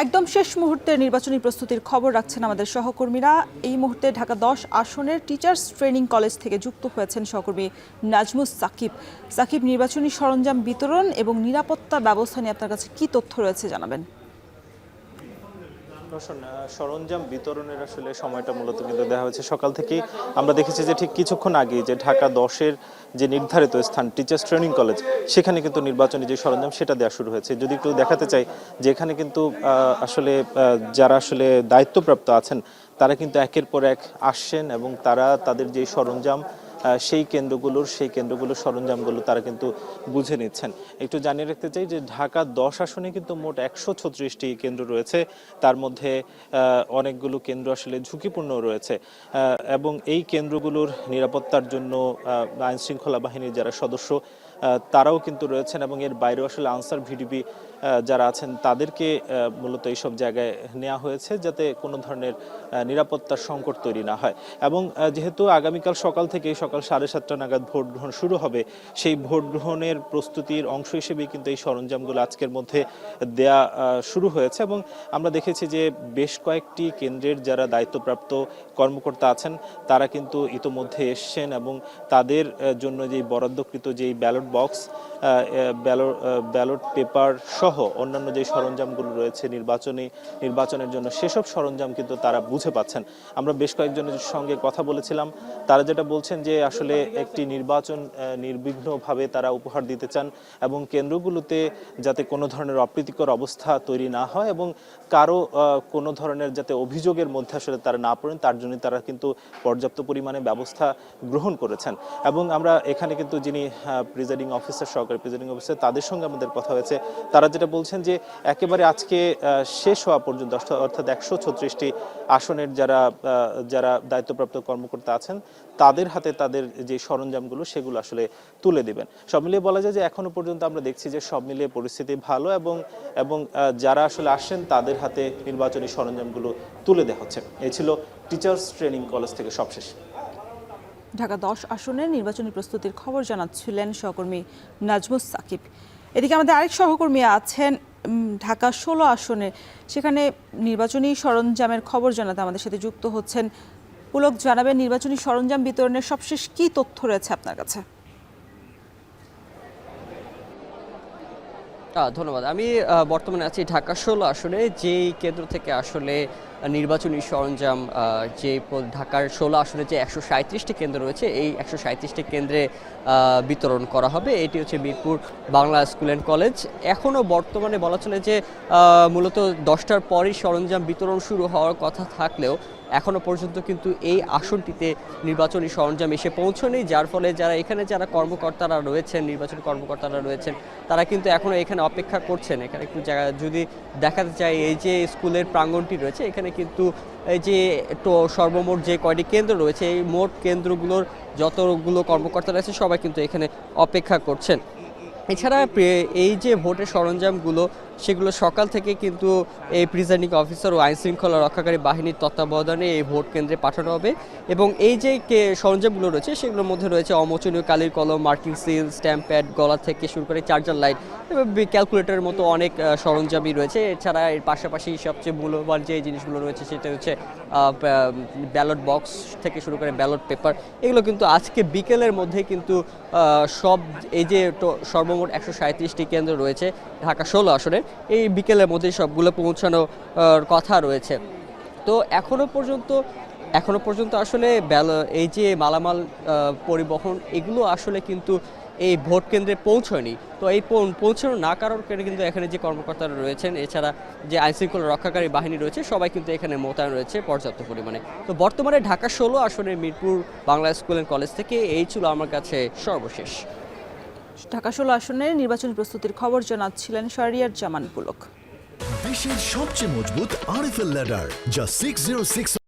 একদম শেষ মুহূর্তে নির্বাচনী প্রস্তুতির খবর রাখছেন আমাদের সহকর্মীরা। এই মুহূর্তে ঢাকা 10 আসনের টিচার্স ট্রেনিং কলেজ থেকে যুক্ত হয়েছেন সহকর্মী নাজমুস সাকিব। সাকিব, নির্বাচনী সরঞ্জাম বিতরণ এবং নিরাপত্তা ব্যবস্থা নিয়ে আপনার কাছে কি তথ্য রয়েছে জানাবেন। সরঞ্জাম বিতরণের আসলে সময়টা মূলত কিন্তু দেওয়া হয়েছে সকাল থেকেই। আমরা দেখেছি যে ঠিক কিছুক্ষণ আগে যে ঢাকা 10-এর যে নির্ধারিত স্থান টিচার্স ট্রেনিং কলেজ, সেখানে কিন্তু নির্বাচনী যে সরঞ্জাম সেটা দেওয়া শুরু হয়েছে। যদি একটু দেখাতে চাই যে এখানে কিন্তু আসলে যারা আসলে দায়িত্বপ্রাপ্ত আছেন তারা কিন্তু একের পর এক আসছেন এবং তারা তাদের যে সরঞ্জাম সেই কেন্দ্রগুলোর সরঞ্জামগুলো তারা কিন্তু বুঝে নিচ্ছেন। একটু জানিয়ে রাখতে চাই যে ঢাকা 10 আসনে কিন্তু মোট 136টি কেন্দ্র রয়েছে, তার মধ্যে অনেকগুলো কেন্দ্র আসলে ঝুঁকিপূর্ণ রয়েছে এবং এই কেন্দ্রগুলোর নিরাপত্তার জন্য আইন শৃঙ্খলা বাহিনীর যারা সদস্য তারাও কিন্তু রয়েছেন এবং এর বাইরেও আসলে আনসার ভিডিপি যারা আছেন তাদেরকে মূলত এইসব জায়গায় নেওয়া হয়েছে যাতে কোনো ধরনের নিরাপত্তার সংকট তৈরি না হয়। এবং যেহেতু আগামীকাল সকাল থেকে সকাল 7:30 নাগাদ ভোট গ্রহণ শুরু হবে, সেই ভোট গ্রহণের প্রস্তুতির অংশ হিসেবেই কিন্তু এই সরঞ্জামগুলো আজকের মধ্যে দেয়া শুরু হয়েছে। এবং আমরা দেখেছি যে বেশ কয়েকটি কেন্দ্রের যারা দায়িত্বপ্রাপ্ত কর্মকর্তা আছেন তারা কিন্তু ইতোমধ্যে এসছেন এবং তাদের জন্য যেই বরাদ্দকৃত যেই ব্যালট বক্স, ব্যালট পেপার সহ অন্যান্য যে সরঞ্জামগুলো রয়েছে নির্বাচনের জন্য, সেসব সরঞ্জাম কিন্তু তারা বুঝে পাচ্ছেন। আমরা বেশ কয়েকজনের সঙ্গে কথা বলেছিলাম, তারা যেটা বলছেন যে আসলে একটি নির্বাচন নির্বিঘ্নভাবে তারা উপহার দিতে চান এবং কেন্দ্রগুলোতে যাতে কোনো ধরনের অপ্রীতিকর অবস্থা তৈরি না হয় এবং কারো কোনো ধরনের যাতে অভিযোগের মধ্যে আসলে তারা না পড়েন, তার জন্য তারা কিন্তু পর্যাপ্ত পরিমাণে ব্যবস্থা গ্রহণ করেছেন। এবং আমরা এখানে কিন্তু যিনি প্রিজাইডিং অফিসার, সহকারী প্রিজাইডিং অফিসার, তাদের সঙ্গে আমাদের কথা হয়েছে। তারা যেটা বলছেন যে একেবারে আজকে শেষ হওয়া পর্যন্ত অর্থাৎ 136টি আসনের যারা দায়িত্বপ্রাপ্ত কর্মকর্তা আছেন তাদের হাতে তাদের যে সরঞ্জামগুলো সেগুলো আসলে তুলে দিবেন। সব মিলিয়ে বলা যায় যে এখনো পর্যন্ত আমরা দেখছি যে সব মিলিয়ে পরিস্থিতি ভালো এবং যারা আসলে আসেন তাদের হাতে নির্বাচনী সরঞ্জামগুলো তুলে দেওয়া হচ্ছে। এই ছিল টিচার্স ট্রেনিং কলেজ থেকে সবশেষ। ঢাকা 10 আসনের নির্বাচনী প্রস্তুতির খবর জানাচ্ছিলেন সহকর্মী নাজমুস সাকিব। এদিকে আমাদের আরেক সহকর্মী আছেন ঢাকা 16 আসনে, সেখানে নির্বাচনী সরঞ্জামের খবর জানাতে আমাদের সাথে যুক্ত হচ্ছেন পুলক। জানাবেন, নির্বাচনী সরঞ্জাম বিতরণের সবশেষ কি তথ্য রয়েছে আপনার কাছে? ধন্যবাদ। আমি বর্তমানে আছি ঢাকা 16 আসনে, যেই কেন্দ্র থেকে আসলে নির্বাচনী সরঞ্জাম যে ঢাকার 16 আসনে যে 137টি কেন্দ্র রয়েছে, এই 137টি কেন্দ্রে বিতরণ করা হবে। এটি হচ্ছে Mirpur Bangla school and college. এখনও বর্তমানে বলা চলে যে মূলত 10টার পরই সরঞ্জাম বিতরণ শুরু হওয়ার কথা থাকলেও এখনও পর্যন্ত কিন্তু এই আসনটিতে নির্বাচনী সরঞ্জাম এসে পৌঁছয়নি, যার ফলে যারা কর্মকর্তারা রয়েছেন, নির্বাচনী কর্মকর্তারা রয়েছেন, তারা কিন্তু এখনও এখানে অপেক্ষা করছেন। এখানে একটু জায়গা যদি দেখাতে চাই, এই যে স্কুলের প্রাঙ্গণটি রয়েছে, এখানে কিন্তু এই যে সর্বমোট যে কয়টি কেন্দ্র রয়েছে, এই মোট কেন্দ্রগুলোর যতগুলো কর্মকর্তা রয়েছে সবাই কিন্তু এখানে অপেক্ষা করছেন। এছাড়া এই যে ভোটের সরঞ্জামগুলো সেগুলো সকাল থেকে কিন্তু এই প্রিজাইডিং অফিসার ও আইন শৃঙ্খলা রক্ষাকারী বাহিনীর তত্ত্বাবধানে এই ভোট কেন্দ্রে পাঠানো হবে। এবং এই যে সরঞ্জামগুলো রয়েছে সেগুলোর মধ্যে রয়েছে অমোচনীয় কালির কলম, মার্কিং সিল, স্ট্যাম্প প্যাড, গলা থেকে শুরু করে চার্জার লাইট এবং ক্যালকুলেটরের মতো অনেক সরঞ্জামই রয়েছে। এছাড়া এর পাশাপাশি সবচেয়ে মূল্যবান যে জিনিসগুলো রয়েছে সেটা হচ্ছে ব্যালট বক্স থেকে শুরু করে ব্যালট পেপার। এগুলো কিন্তু আজকে বিকেলের মধ্যে কিন্তু সব এই যে সর্বমোট 137টি কেন্দ্র রয়েছে ঢাকা 16 আসনে, এই বিকেলের মধ্যে সবগুলো পৌঁছানোর কথা রয়েছে। তো এখনো পর্যন্ত আসলে এই যে মালামাল পরিবহন এগুলো আসলে কিন্তু এই ভোট কেন্দ্রে পৌঁছয়নি। তো এই পৌঁছানো না কারণে কিন্তু এখানে যে কর্মকর্তারা রয়েছেন, এছাড়া যে আইনশৃঙ্খলা রক্ষাকারী বাহিনী রয়েছে, সবাই কিন্তু এখানে মোতায়েন রয়েছে পর্যাপ্ত পরিমাণে। তো বর্তমানে ঢাকা 16 আসনের Mirpur Bangla school and college থেকে এই ছিল আমার কাছে সর্বশেষ। ঢাকা 16 আসনের নির্বাচনী প্রস্তুতির খবর জানাচ্ছিলেন শাহরিয়ার জামান পুলক। দেশের সবচেয়ে মজবুত আরএফএল ল্যাডার, যা 606